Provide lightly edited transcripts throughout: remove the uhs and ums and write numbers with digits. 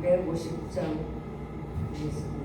150장 있습니다.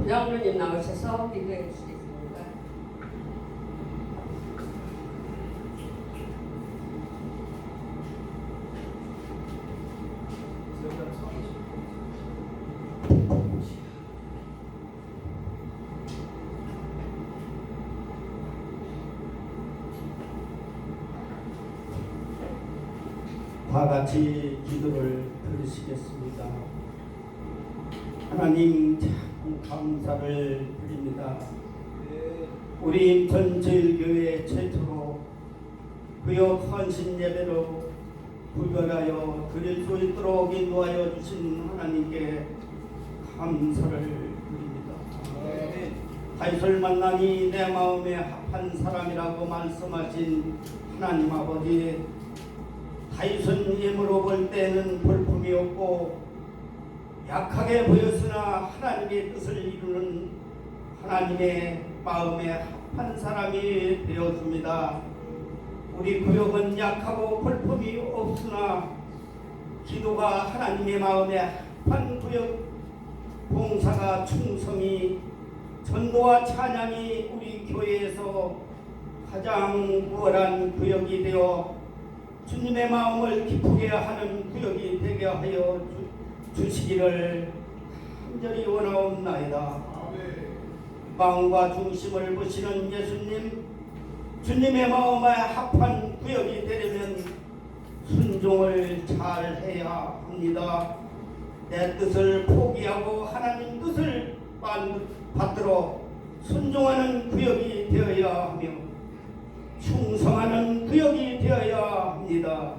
부장님 나오셔서 기도해 주시겠습니다. 다 같이 기도를 드리시겠습니다. 하나님 참 감사를 드립니다. 우리 인천제일교회 최초로 구역 헌신 예배로 구별하여 드릴 수 있도록 인도하여 주신 하나님께 감사를 드립니다. 다윗을 만나니 내 마음에 합한 사람이라고 말씀하신 하나님 아버지, 다윗은 예물로 볼 때는 볼품이 없고 약하게 보였으나 하나님의 뜻을 이루는 하나님의 마음에 합한 사람이 되었습니다. 우리 구역은 약하고 볼품이 없으나 기도가 하나님의 마음에 합한 구역, 봉사가 충성이, 전도와 찬양이 우리 교회에서 가장 우월한 구역이 되어 주님의 마음을 기쁘게 하는 구역이 되게 하여 주시기를 간절히 원하옵나이다. 마음과 중심을 보시는 예수님, 주님의 마음에 합한 구역이 되려면 순종을 잘 해야 합니다. 내 뜻을 포기하고 하나님 뜻을 받들어 순종하는 구역이 되어야 하며 충성하는 구역이 되어야 합니다.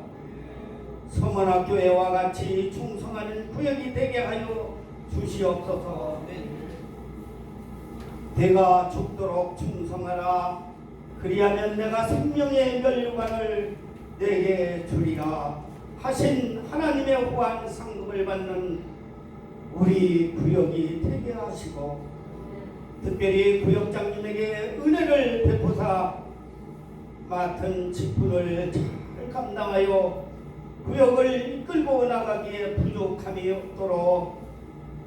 서문학교회와 같이 충성하는 구역이 되게 하여 주시옵소서. 내가 죽도록 충성하라. 그리하면 내가 생명의 멸류관을 내게 주리라 하신 하나님의 후한 상급을 받는 우리 구역이 되게 하시고, 특별히 구역장님에게 은혜를 베푸사 맡은 직분을 잘 감당하여 구역을 이끌고 나가기에 부족함이 없도록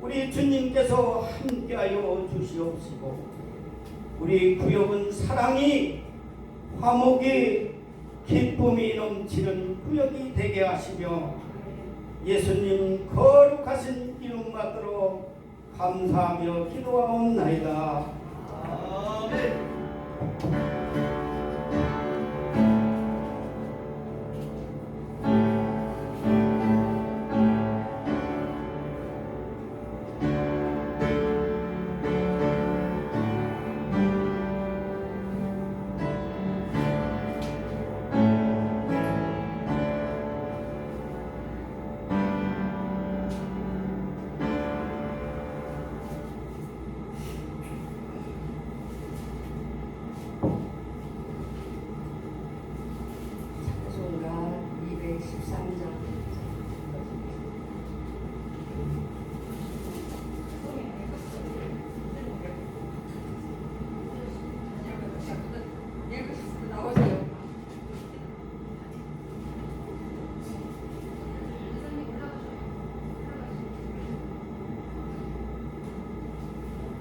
우리 주님께서 함께하여 주시옵시고, 우리 구역은 사랑이, 화목이, 기쁨이 넘치는 구역이 되게 하시며 예수님 거룩하신 이름 받들어 감사하며 기도하옵나이다. 아멘. 찬송가 213장. 나오세요.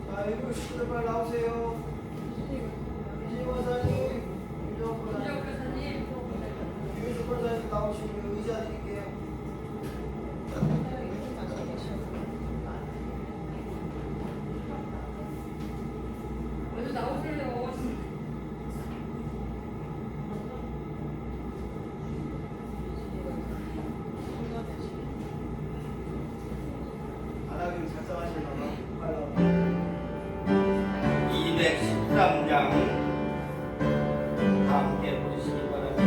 자, 일곱 식구들 빨리 나오세요. 이진희 권사님, 윤정 권사님, 유효주 권사님 나오시면 의자 드릴게요. 먼저 나오세요. 안 하기로 작정하시려나? 빨리 나오세요. 213장 함께 부르시기 바랍니다.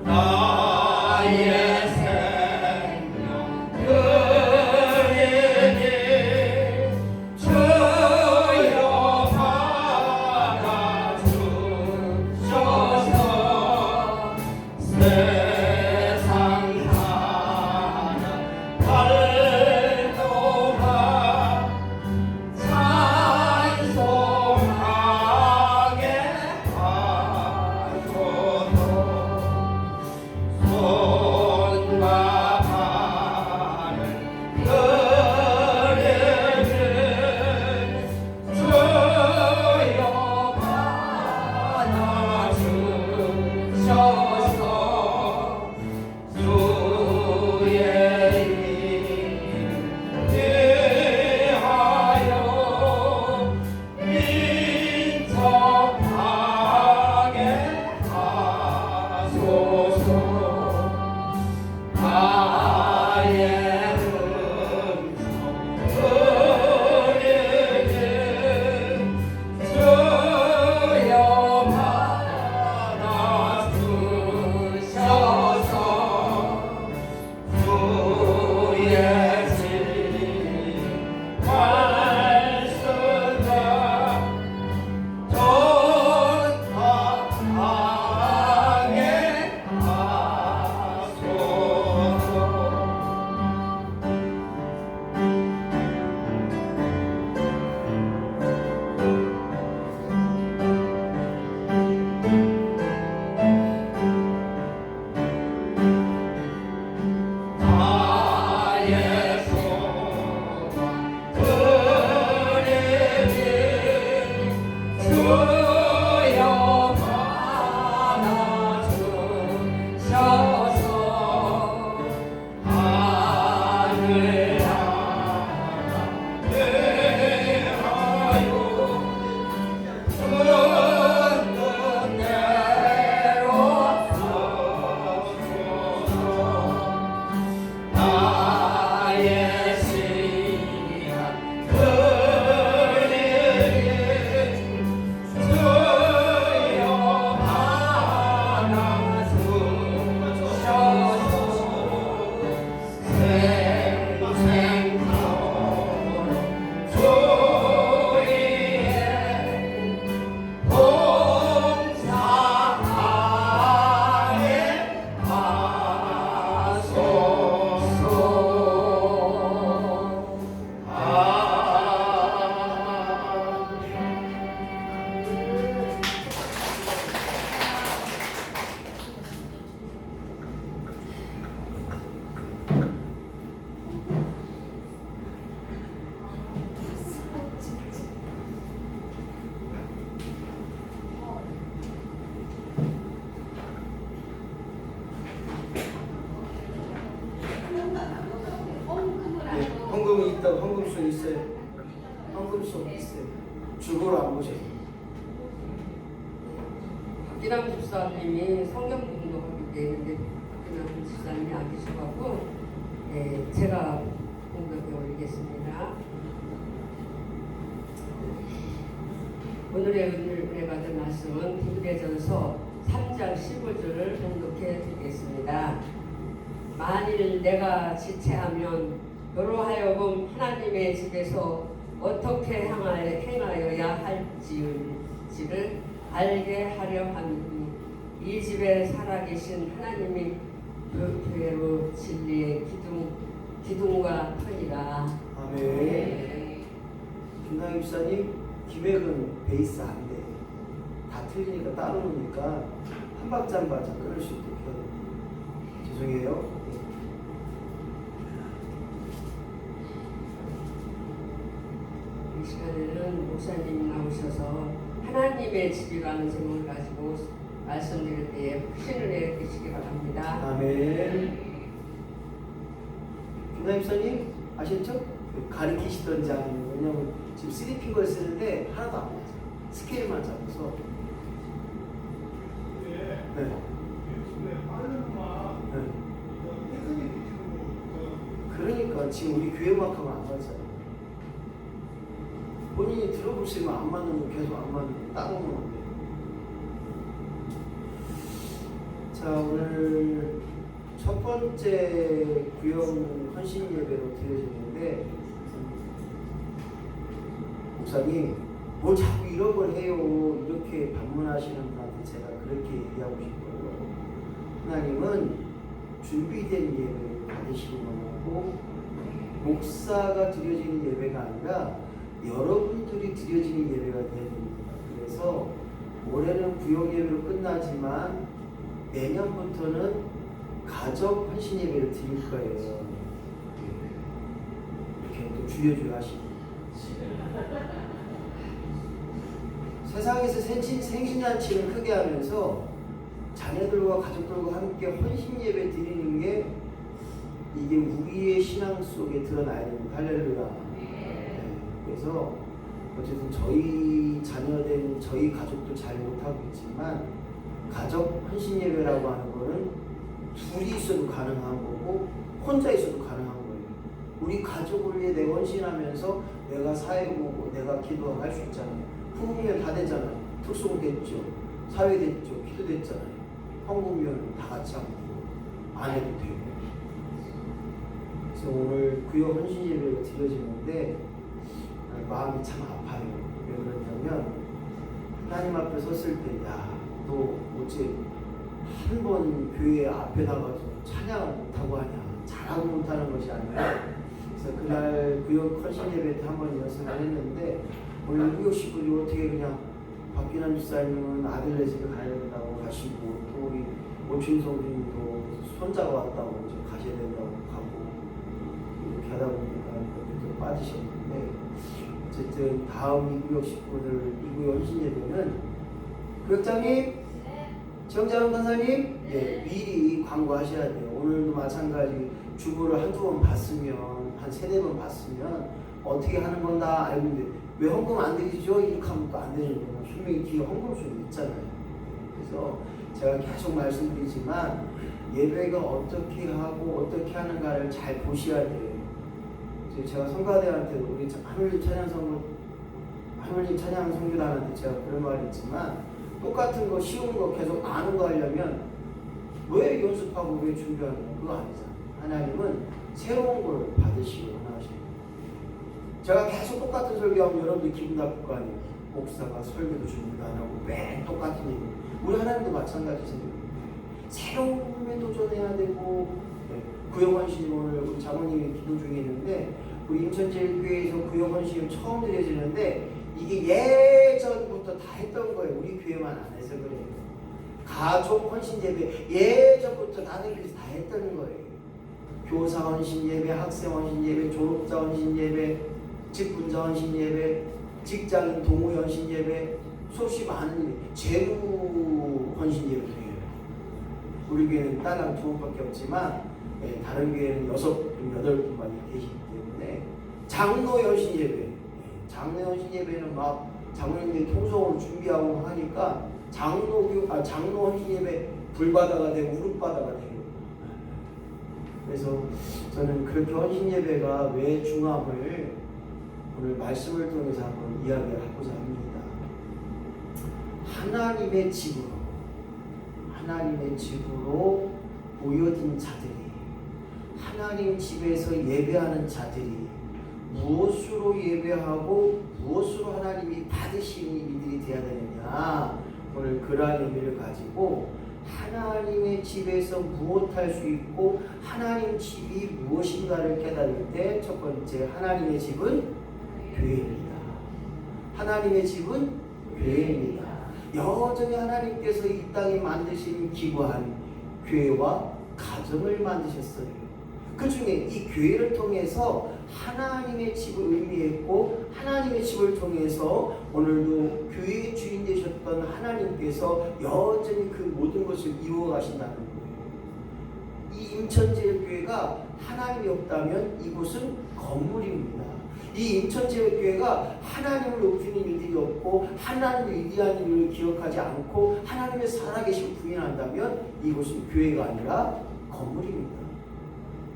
나의 생명 그에게 주여 받아주셔서 세상 사는 발도가 찬송하게 하소서. 손과 발을 그에게 주여 받아주셔서 헌금송 있어요? 헌금송 있어요. 주보를 안 보세요. 박기남 집사님이 성경 공독하게 돼 있는데 박기남 집사님이 안 계셔가지고 제가 공독해 올리겠습니다. 오늘의 은혜 받은 말씀은 디브레전서 3장 15절을 공독해 드리겠습니다. 만일 내가 지체하면 너로 하여금 하나님의 집에서 어떻게 행하여야 할지를 알게 하려 함이니 이 집에 살아계신 하나님이 교회로 진리의 기둥과 터니라. 아멘. 김나희 집사님 기획은 베이스 안 돼. 다 틀리니까 따로 놓으니까 한 박자 한 박자 끊을 수 있게 해야 돼. 죄송해요. 이 시간에는 목사님이 나오셔서 하나님의 집이라는 제목을 가지고 말씀드릴 때에 확신을 내주시기 바랍니다. 아멘. 김나희 집사님 아셨죠? 가리키시던지 아니면 왜냐면 지금 3핑거를 쓰는데 하나도 안 맞아. 스케일만 잡아서. 네. 그러니까 지금 우리 교회 음악하고 안 맞아요. 본인이 들어보시면 안 맞는 거 계속 안 맞는 거 따로 놓으면 돼요. 자, 오늘 첫 번째 구역 헌신 예배로 드려지는데 목사님 뭐 자꾸 이런 걸 해요. 이렇게 방문하시는 분한테 제가 그렇게 얘기하고 싶어요. 하나님은 준비된 예배를 받으시는 거고 목사가 드려지는 예배가 아니라 여러분들이 드려지는 예배가 되어야 됩니다. 그래서 올해는 구역 예배로 끝나지만 내년부터는 가족 헌신 예배를 드릴 거예요. 이렇게 또 주여주여 하시고 세상에서 생신잔치를 크게 하면서 자녀들과 가족들과 함께 헌신 예배 드리는 게 이게 우리의 신앙 속에 드러나야 됩니다. 할렐루야. 네. 그래서 어쨌든 저희 자녀된 저희 가족도 잘 못하고 있지만 가족 헌신 예배라고 하는 거는 둘이 있어도 가능한 거고 혼자 있어도 가능한 거예요. 우리 가족을 위해 내가 헌신하면서 내가 사회보고 내가 기도하고 할 수 있잖아요. 부부면 다 되잖아요. 특송 됐죠. 사회 됐죠. 기도 됐잖아요. 헌금면 다 같이 하고 안 해도 되고. 그래서 오늘 구역 헌신 예배가 드려지는데 마음이 참 아파요. 왜 그러냐면 하나님 앞에 섰을 때 야, 너 어째 한 번 교회 앞에 나가서 찬양을 못하고 하냐, 잘하고 못하는 것이 아니라. 그래서 그날 구역 헌신 예배 때 한 번 연습을 했는데 오늘 구역 식구들이 어떻게 그냥 박기남 집사님은 아들네 집에 가야 된다고 가시고 또 우리 오춘성 주님도 손자가 왔다고 이제 가셔야 된다고 가고 이렇게 하다 보니까 좀 빠지셨는데 어쨌든 다음 이구역 식구들 이구역 헌신 예배는 구역장님, 정자영 간사님, 예, 미리 광고하셔야 돼요. 오늘도 마찬가지 주보를 한두 번 봤으면 한 세네 번 봤으면 어떻게 하는 건 다 알고 있는데 왜 헌금 안 되죠? 이렇게 하면 또 안 되는 거예요. 분명히 뒤에 헌금술이 있잖아요. 그래서 제가 계속 말씀드리지만 예배가 어떻게 하고 어떻게 하는가를 잘 보셔야 돼요. 제가 성가대한테 우리 하늘님 찬양 성교단한테 제가 그런 말이 있지만 똑같은 거 쉬운 거 계속 아는 거 하려면 왜 연습하고 왜 준비하는 거 그거 아니잖아요. 하나님은 새로운 걸 받으시고 원하시는 제가 계속 똑같은 설교하면 여러분들 기분 나쁠 거 아니에요. 목사가 설교도 준비도 안 하고 매일 똑같은 얘기. 우리 하나님도 마찬가지세요. 새로운 에 도전해야 되고 구역헌신 오늘 우리 장모님이 기도 중에 있는데 우리 인천제일교회에서 구역헌신이 처음 드려지는데 이게 예전부터 다 했던 거예요. 우리 교회만 안 해서 그래요. 가족 헌신 예배 예전부터 다른 교회에서 다 했던 거예요. 교사 헌신 예배, 학생 헌신 예배, 졸업자 헌신 예배, 직분자 헌신 예배, 직장인 동호 헌신 예배, 수없이 많은 예배, 재무 헌신 예배도 해요. 우리 교회는 딸랑 2분밖에 없지만 다른 교회는 6분, 8분만 계시기 때문에 장로 연신 예배. 장로 연신 예배는 막 장로님들이 통성으로 준비하고 하니까 장로 헌신 예배 불바다가 되고 우릇바다가 되고. 그래서 저는 그렇게 헌신 예배가 왜 중요함을 오늘 말씀을 통해서 한번 이야기를 하고자 합니다. 하나님의 집으로 모여든 자들이, 하나님 집에서 예배하는 자들이 무엇으로 예배하고 무엇으로 하나님이 받으시는 이들이 되어야 되느냐, 오늘 그러한 의미를 가지고 하나님의 집에서 무엇할 수 있고 하나님 집이 무엇인가를 깨달을 때 첫 번째, 하나님의 집은 교회입니다. 하나님의 집은 교회입니다. 여전히 하나님께서 이 땅에 만드신 기구한 교회와 가정을 만드셨어요. 그 중에 이 교회를 통해서 하나님의 집을 의미했고, 하나님의 집을 통해서 오늘도 교회의 주인 되셨던 하나님께서 여전히 그 모든 것을 이루어 가신다는 거예요. 이 임천제일교회가 하나님이 없다면 이곳은 건물입니다. 이 임천제일교회가 하나님을 높이는 일들이 없고 하나님의 위대한 일을 기억하지 않고 하나님의 살아계신 부인한다면 이곳은 교회가 아니라 건물입니다.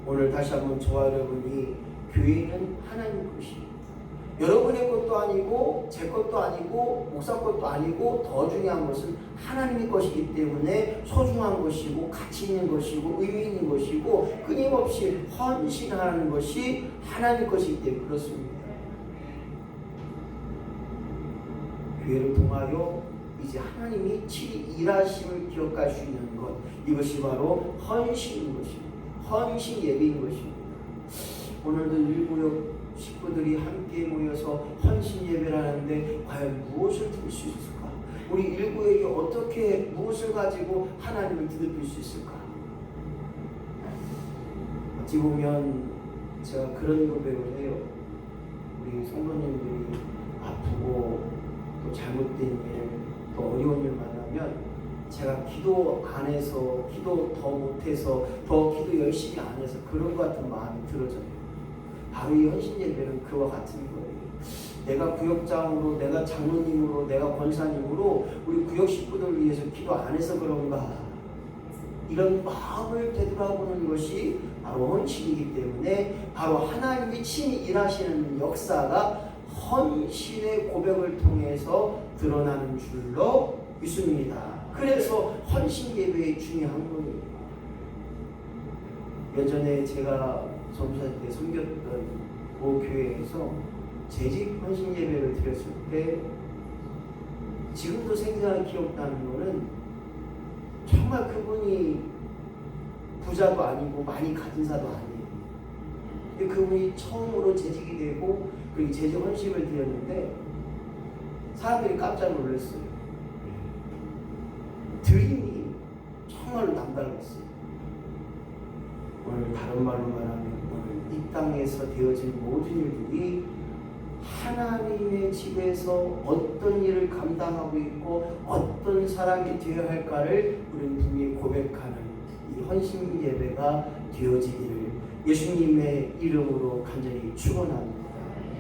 오늘 다시 한번 저와 여러분이 교회는 하나님 것이, 여러분의 것도 아니고 제 것도 아니고 목사 것도 아니고 더 중요한 것은 하나님의 것이기 때문에 소중한 것이고 가치 있는 것이고 의미 있는 것이고 끊임없이 헌신하는 것이 하나님 것이기 때문에 그렇습니다. 교회를 통하여 이제 하나님이 친히 일하심을 기억할 수 있는 것, 이것이 바로 헌신인 것입니다. 헌신 예배인 것입니다. 오늘도 일구역 식구들이 함께 모여서 헌신 예배를 하는데 과연 무엇을 드릴 수 있을까? 우리 일구역이 어떻게 무엇을 가지고 하나님을 드릴 수 있을까? 어찌 보면 제가 그런 고백을 해요. 우리 성도님들이 아프고 또 잘못된 일, 또 어려운 일 만나면 제가 기도 안 해서, 기도 더 못해서, 더 기도 열심히 안 해서 그런 것 같은 마음이 들어져요. 바로 이 헌신 예배는 그와 같은 거예요. 내가 구역장으로, 내가 장로님으로, 내가 권사님으로 우리 구역 식구들을 위해서 기도 안 해서 그런가, 이런 마음을 되돌아보는 것이 바로 헌신이기 때문에 바로 하나님이 친히 일하시는 역사가 헌신의 고백을 통해서 드러나는 줄로 믿습니다. 그래서 헌신 예배의 중요한 겁니다. 예전에 제가 전도사 때 섬겼던 그 교회에서 재직 헌신 예배를 드렸을 때 지금도 생생하게 기억나는 거는, 정말 그분이 부자도 아니고 많이 가진 사도 아니에요. 근데 그분이 처음으로 재직이 되고 그리고 재직 헌신을 드렸는데 사람들이 깜짝 놀랐어요. 드림이 정말로 남달랐어요. 오늘 다른 말로 말하면 오늘 이 땅에서 되어진 모든 일들이 하나님의 집에서 어떤 일을 감당하고 있고 어떤 사람이 되어야 할까를 우리는 분명히 고백하는 이 헌신 예배가 되어지기를 예수님의 이름으로 간절히 축원합니다.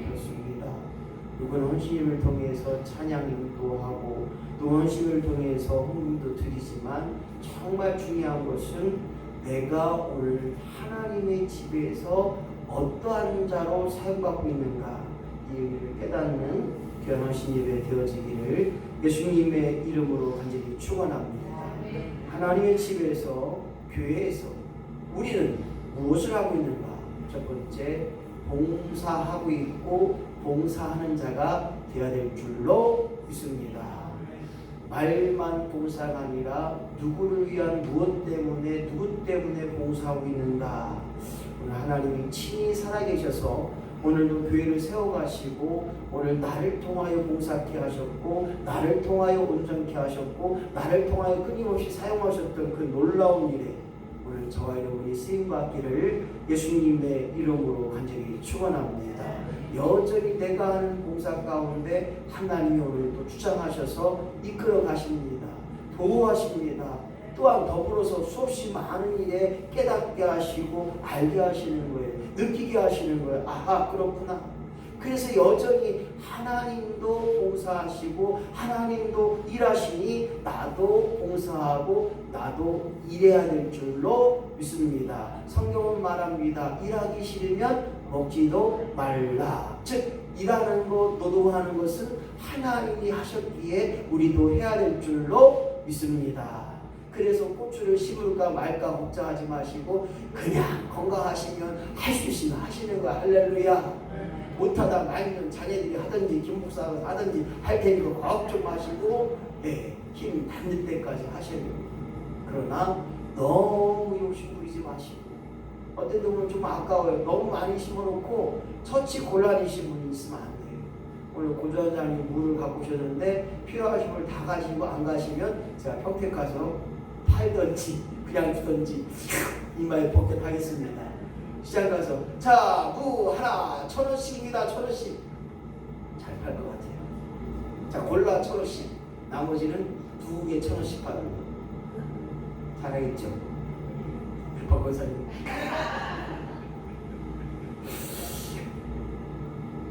그렇습니다. 이번 헌신을 통해서 찬양 인도하고 또 헌신을 통해서 헌금도 드리지만 정말 중요한 것은 내가 오늘 하나님의 집에서 어떠한 자로 사용받고 있는가, 이 의미를 깨닫는 귀한 헌신 예배 되어지기를 예수님의 이름으로 간절히 축원합니다. 하나님의 집에서, 교회에서 우리는 무엇을 하고 있는가? 첫 번째, 봉사하고 있고 봉사하는 자가 되어야 될 줄로 믿습니다. 말만 봉사가 아니라 누구를 위한 무엇 때문에, 누구 때문에 봉사하고 있는가? 오늘 하나님이 친히 살아계셔서 오늘도 교회를 세워가시고 오늘 나를 통하여 봉사케 하셨고 나를 통하여 온전케 하셨고 나를 통하여 끊임없이 사용하셨던 그 놀라운 일에 오늘 저와 여러분이 쓰임받기를 예수님의 이름으로 간절히 축원합니다. 여전히 내가 하는 봉사 가운데 하나님이 오늘도 주장하셔서 이끌어 가십니다. 도우하십니다. 또한 더불어서 수없이 많은 일에 깨닫게 하시고 알게 하시는 거예요. 느끼게 하시는 거예요. 아하, 그렇구나. 그래서 여전히 하나님도 봉사하시고 하나님도 일하시니 나도 봉사하고 나도 일해야 될 줄로 믿습니다. 성경은 말합니다. 일하기 싫으면 먹지도 말라. 즉 일하는 것, 노동하는 것은 하나님이 하셨기에 우리도 해야 될 줄로 믿습니다. 그래서 고추를 심을까 말까 걱정하지 마시고 그냥 건강하시면 할 수 있으면 하시는 거야. 할렐루야. 못하다 말면 자녀들이 하든지 김 목사가 하든지 할 테니까 걱정 마시고 힘이 닿는 때까지 하셔야 됩니다. 그러나 너무 욕심 부리지 마시고 어떤 분은 좀 아까워요. 너무 많이 심어놓고 처치 곤란이신 분이 있으면 안 돼요. 오늘 고조원장님 물을 갖고 오셨는데 필요하신 분 다 가시고 안 가시면 제가 평택 가서 팔든지 그냥 주든지 이마에 벗겨 하겠습니다. 시장 가서 자, 무 하나 1,000원씩입니다. 1,000원씩 잘 팔 것 같아요. 자, 골라 1,000원씩 나머지는 2개 1,000원씩 받는 거 잘하겠죠? 박 권사님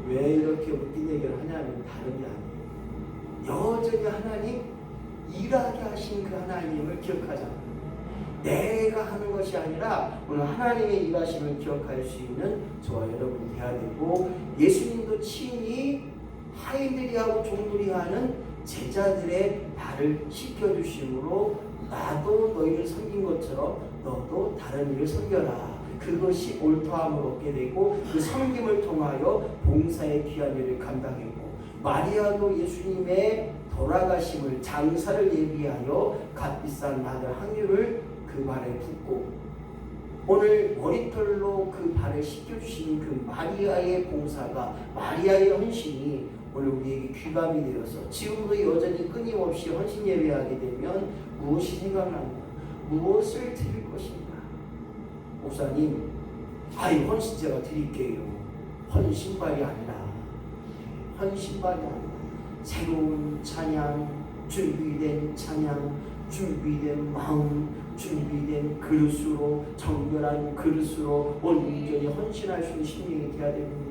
왜 이렇게 웃긴 얘기를 하냐면 다른 게 아니에요. 여전히 하나님 일하게 하신 그 하나님을 기억하잖아요. 내가 하는 것이 아니라 오늘 하나님의 일하심을 기억할 수 있는 저와 여러분이 되어야 되고 예수님도 친히 하인들이 하고 종들이 하는 제자들의 발을 씻겨주심으로 나도 너희를 섬긴 것처럼 너도 다른 이를 섬겨라. 그것이 옳다함을 얻게 되고 그 섬김을 통하여 봉사의 귀한 일을 감당했고 마리아도 예수님의 돌아가심을 장사를 예비하여 값비싼 나들 항유를 그 발에 붓고 오늘 머리털로 그 발을 씻겨주시는 그 마리아의 봉사가 마리아의 헌신이 오늘 우리에게 귀감이 되어서 지금도 여전히 끊임없이 헌신 예배하게 되면 무엇이 생각나는가? 무엇을 드릴 것인가? 목사님, 아이 헌신 제가 드릴게요. 헌신발이 아니라 헌신발이 아니라 새로운 찬양, 준비된 찬양, 준비된 마음, 준비된 그릇으로 정결한 그릇으로 온전히 헌신할 수 있는 심령이 되어야 됩니다.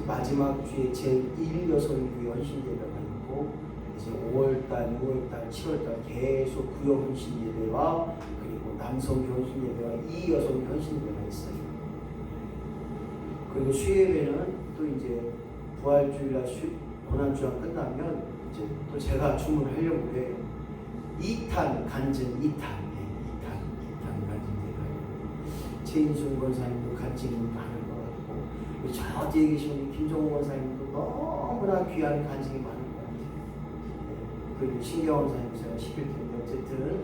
마지막 주에 제1여성교회 헌신예배가 있고 이제 5월달, 6월달, 7월달 계속 구역 헌신예배와 그리고 남성교 헌신예배와 이여성교 헌신예배가 있어요. 그리고 수예배는 또 이제 부활주일날 고난주간 끝나면 이제 또 제가 주문하려고 해요. 2탄 간증 2탄 간증 최인순 권사님도 간증이 많을 것 같고 저 뒤에 계신 우리 김종호 권사님도 너무나 귀한 간증이 많을 것 같아요. 그리고 신경원 권사님 제가 시킬 텐데 어쨌든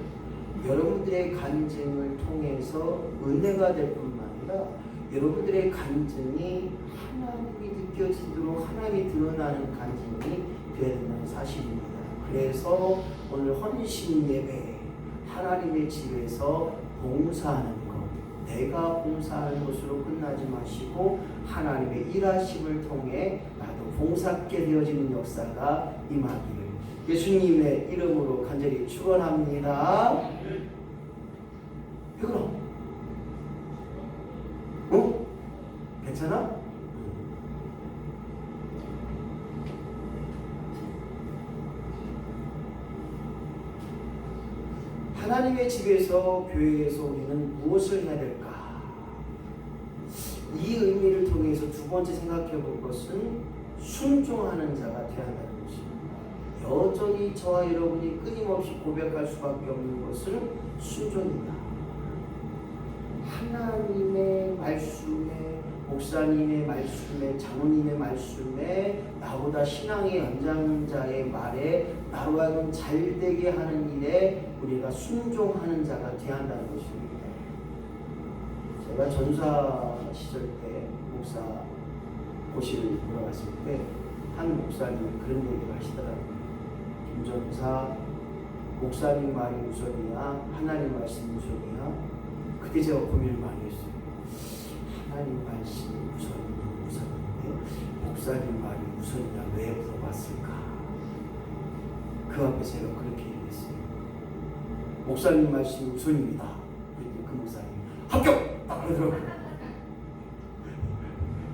여러분들의 간증을 통해서 은혜가 될 뿐만 아니라 여러분들의 간증이 하나님이 느껴지도록 하나님이 드러나는 간증이 되어야 된다는 사실입니다. 그래서 오늘 헌신 예배 하나님의 집에서 봉사하는 것 내가 봉사하는 것으로 끝나지 마시고 하나님의 일하심을 통해 나도 봉사하게 되어지는 역사가 임하기를 예수님의 이름으로 간절히 축원합니다. 왜 그럼? 어? 괜찮아? 하나님의 집에서 교회에서 우리는 무엇을 해야 될까? 이 의미를 통해서 두 번째 생각해 볼 것은 순종하는 자가 되어야 한다는 것입니다. 여전히 저와 여러분이 끊임없이 고백할 수밖에 없는 것은 순종이다. 하나님의 말씀에 목사님의 말씀에 장로님의 말씀에 나보다 신앙의 연장자의 말에 나로 하여금 잘되게 하는 일에 우리가 순종하는 자가 되어야 한다는 것입니다. 제가 전사 시절 때 목사 고시를 보러 갔을 때 한 목사님이 그런 얘기를 하시더라고요. 김전사 목사님 말이 우선이야 하나님 말씀이 우선이야. 그때 제가 고민을 많이 했어요. 하나님 말씀이 우선인데 목사님 말이 우선이냐 왜 물어봤을까? 그 앞에 제가 그렇게 얘기했어요. 목사님 말씀이 우선입니다. 그랬더니 그 목사님 합격! 딱 그러더라고요.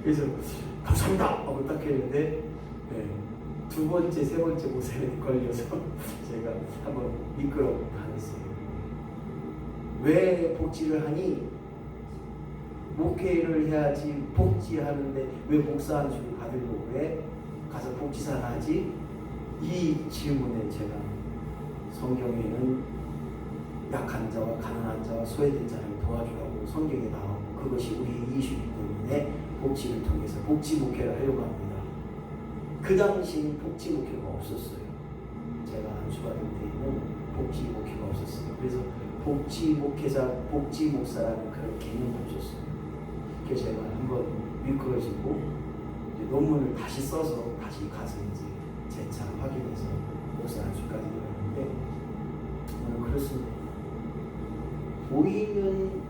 그래서 감사합니다 하고 딱 했는데 두 번째, 세 번째 모세에 걸려서 제가 한번 미끄러 당했어요. 왜 복지를 하니? 목회를 해야지 복지하는데 왜 목사 안수를 받으려고 해? 가서 복지사나 하지? 이 질문에 제가 성경에는 약한 자와 가난한 자와 소외된 자를 도와주라고 성경에 나오고 그것이 우리의 이슈이기 때문에 복지를 통해서 복지 목회를 하려고 합니다. 그 당시에는 복지 목회가 없었어요. 제가 안수받을 때에는 복지 목회가 없었어요. 그래서 복지 목회자, 복지 목사라는 그런 개념이 없었어요. 그래서 제가 한번 미끄러지고 논문을 다시 써서 다시 가서 이제 재차 확인해서 목사 안수까지 이뤘는데 저는 그렇습니다. 보이는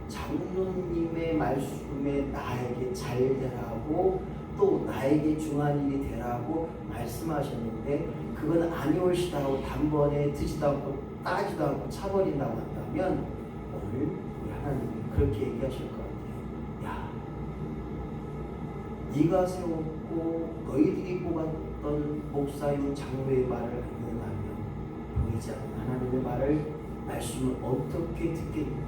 장로님의 말씀에 나에게 잘 되라고 또 나에게 중한 일이 되라고 말씀하셨는데 그건 아니올시다 하고 단번에 듣지도 않고 따지도 않고 차버린다고 한다면 오늘 우리 하나님이 그렇게 얘기하실 것 같아요. 야, 네가 세웠고 너희들이 뽑았던 목사요 장로의 말을 안 듣는다면 보이지 않는 하나님의 말씀을 어떻게 듣겠느냐.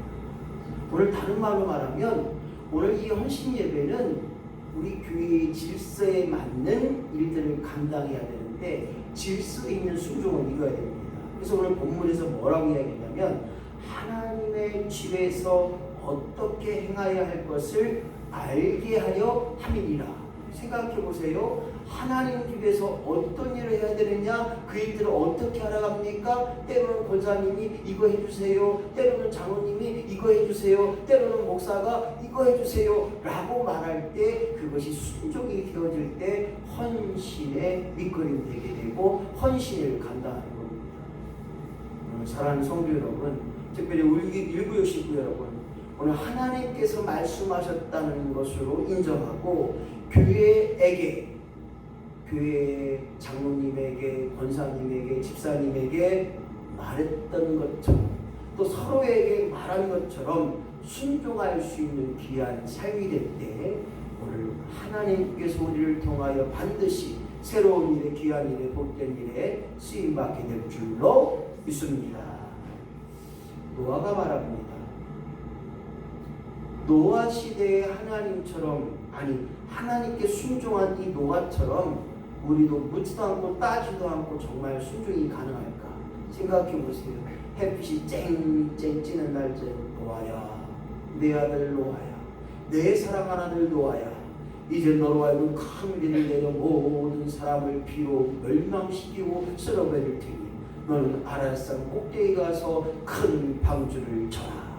오늘 다른 말로 말하면 오늘 이 헌신 예배는 우리 교회의 질서에 맞는 일들을 감당해야 되는데 질서 있는 순종을 이루어야 됩니다. 그래서 오늘 본문에서 뭐라고 이야기하냐면 하나님의 집에서 어떻게 행하여야 할 것을 알게 하려 함이니라. 생각해 보세요. 하나님 집에서 어떤 일을 해야 되느냐, 그 일들을 어떻게 하라고 합니까? 때로는 권사님이 이거 해주세요, 때로는 장로님이 이거 해주세요, 때로는 목사가 이거 해주세요 라고 말할 때 그것이 순종이 되어질 때 헌신의 밑거름이 되게 되고 헌신을 감당하는 겁니다. 사랑하는 성도 여러분, 특별히 우리 1969 여러분, 오늘 하나님께서 말씀하셨다는 것으로 인정하고 교회 장로님에게, 권사님에게, 집사님에게 말했던 것처럼 또 서로에게 말한 것처럼 순종할 수 있는 귀한 삶이 될 때 오늘 하나님께서 우리를 통하여 반드시 새로운 일에, 귀한 일에, 복된 일에 쓰임받게 될 줄로 믿습니다. 노아가 말합니다. 노아 시대의 하나님처럼, 아니 하나님께 순종한 이 노아처럼 우리도 묻지도 않고 따지도 않고 정말 순종이 가능할까 생각해 보세요. 햇빛이 쨍쨍 찌는 날째 노아야, 내 아들 노아야, 내 사랑하는 아들 노아야, 이제 너로 하여금 큰 비를 내려 모든 사람을 피로 멸망시키고 쓸어버릴 테니 너는 아랄산 꼭대기 가서 큰 방주를 쳐라.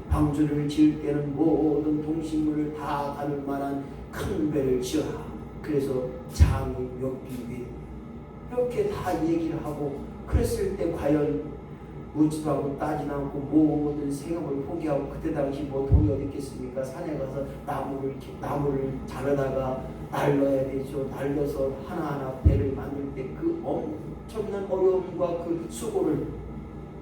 방주를 지을 때는 모든 동식물을 다 담을 만한 큰 배를 지어라. 그래서 장이 몇 비위 이렇게 다 얘기를 하고 그랬을 때 과연 묻지도 않고 따지도 않고 모든 생업을 포기하고 그때 당시 뭐 돈이 어디 있겠습니까? 산에 가서 나무를 자르다가 날라야 되죠. 날려서 하나하나 배를 만들 때 그 엄청난 어려움과 그 수고를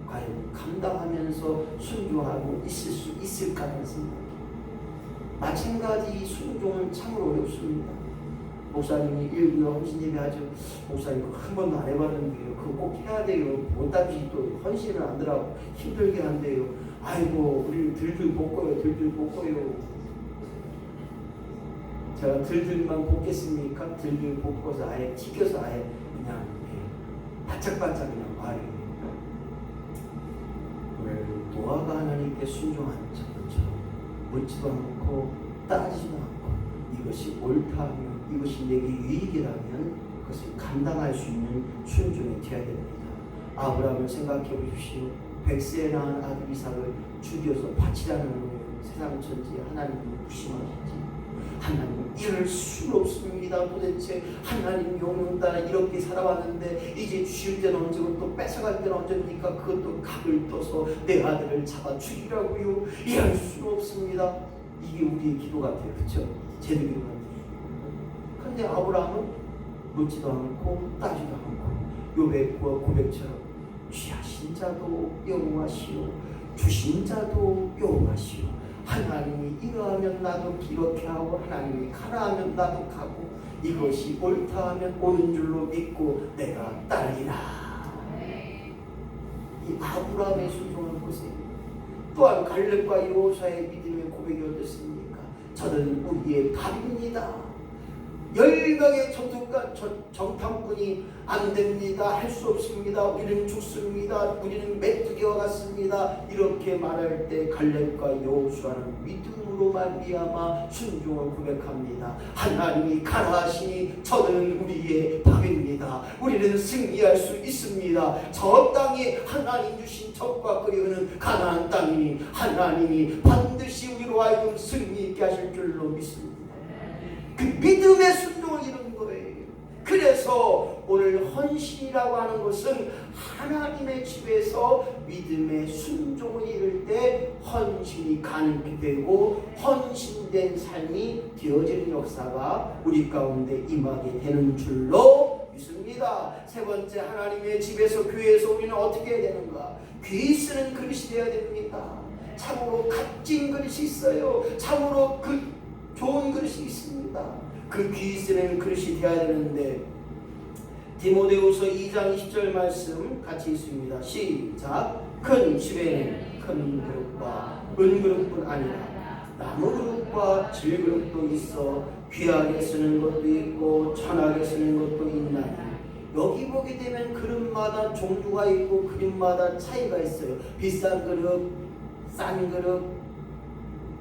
과연 감당하면서 순종하고 있을 수 있을까 하는 생각. 마찬가지 순종은 참으로 어렵습니다. 목사님이 일부러 헌신 예배 하죠. 목사님 한 번도 안 해봤는데요. 그거 꼭 해야 돼요. 못다시 또 헌신을 하더라고 힘들게 한대요. 아이고 우리 들들 볶아요. 들들 볶아요. 제가 들들만 볶겠습니까? 들들 볶아서 아예 튀겨서 아예 그냥 바짝바짝 그냥 말이에요. 오늘 노아가 하나님께 순종한 것처럼 묻지도 않고 따지지도 않고 이것이 옳다면 이것이 내게 유익이라면 그것을 감당할 수 있는 순종이 되어야 됩니다. 아브라함을 생각해 보십시오. 100세에 낳은 아들 이삭을 죽여서 바치라는 거예요. 세상 천지에 하나님을 무심하시지. 하나님 이럴 수는 없습니다. 도대체 하나님 명령 따라 이렇게 살아왔는데 이제 주실 때는 언제고 또 뺏어갈 때는 언제입니까? 그것도 각을 떠서 내 아들을 잡아 죽이라고요. 이럴 수는 없습니다. 이게 우리의 기도 같아요. 그렇죠? 제 기도 같아요. 그런데 아브라함은 묻지도 않고 따지도 않고 욥의 고백처럼 취하신 자도 여호와시오, 주신 자도 여호와시오, 하나님이 이러하면 나도 이렇게 하고 하나님이 가라 하면 나도 가고 이것이 옳다 하면 옳은 줄로 믿고 내가 따르리라. 이 아브라함의 순종을 보세요. 또한 갈렙과 여호수아의 믿음의 고백이 어떻습니까? 저는 우리의 밥입니다. 10명의 정탐꾼이 안 됩니다. 할 수 없습니다. 우리는 죽습니다. 우리는 메뚜기와 같습니다. 이렇게 말할 때 갈렙과 여호수아는 믿음으로 말미암아 순종을 고백합니다. 하나님이 가라 하시니 저는 우리의 밥입니다. 우리는 승리할 수 있습니다. 저 땅이 하나님 주신 적과 끓이는 가나안 땅이니 하나님이 반드시 우리로 하여금 승리 있게 하실 줄로 믿습니다. 그 믿음의 순종을 이루는 거예요. 그래서 오늘 헌신이라고 하는 것은 하나님의 집에서 믿음의 순종을 이룰 때 헌신이 가능하게 되고 헌신된 삶이 되어지는 역사가 우리 가운데 임하게 되는 줄로 믿습니다. 세 번째, 하나님의 집에서 교회에서 우리는 어떻게 해야 되는가? 귀 쓰는 그릇이 되어야 됩니다. 참으로 값진 그릇이 있어요. 참으로 좋은 그릇이 있습니다. 그 귀 쓰는 그릇이 되어야 되는데 디모데후서 2장 20절 말씀 같이 있습니다. 시작. 큰 집에는 큰 그릇과 은그릇뿐 아니라 나무 그릇과 질그릇도 있어 귀하게 쓰는 것도 있고 천하게 쓰는 것도 있나니 여기 보게 되면 그릇마다 종류가 있고 그릇마다 차이가 있어요. 비싼 그릇, 싼 그릇,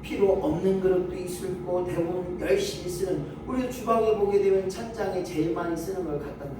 필요 없는 그릇도 있을 거고 대부분 열심히 쓰는, 우리 주방에 보게 되면 찬장에 제일 많이 쓰는 걸 갖다 놔요.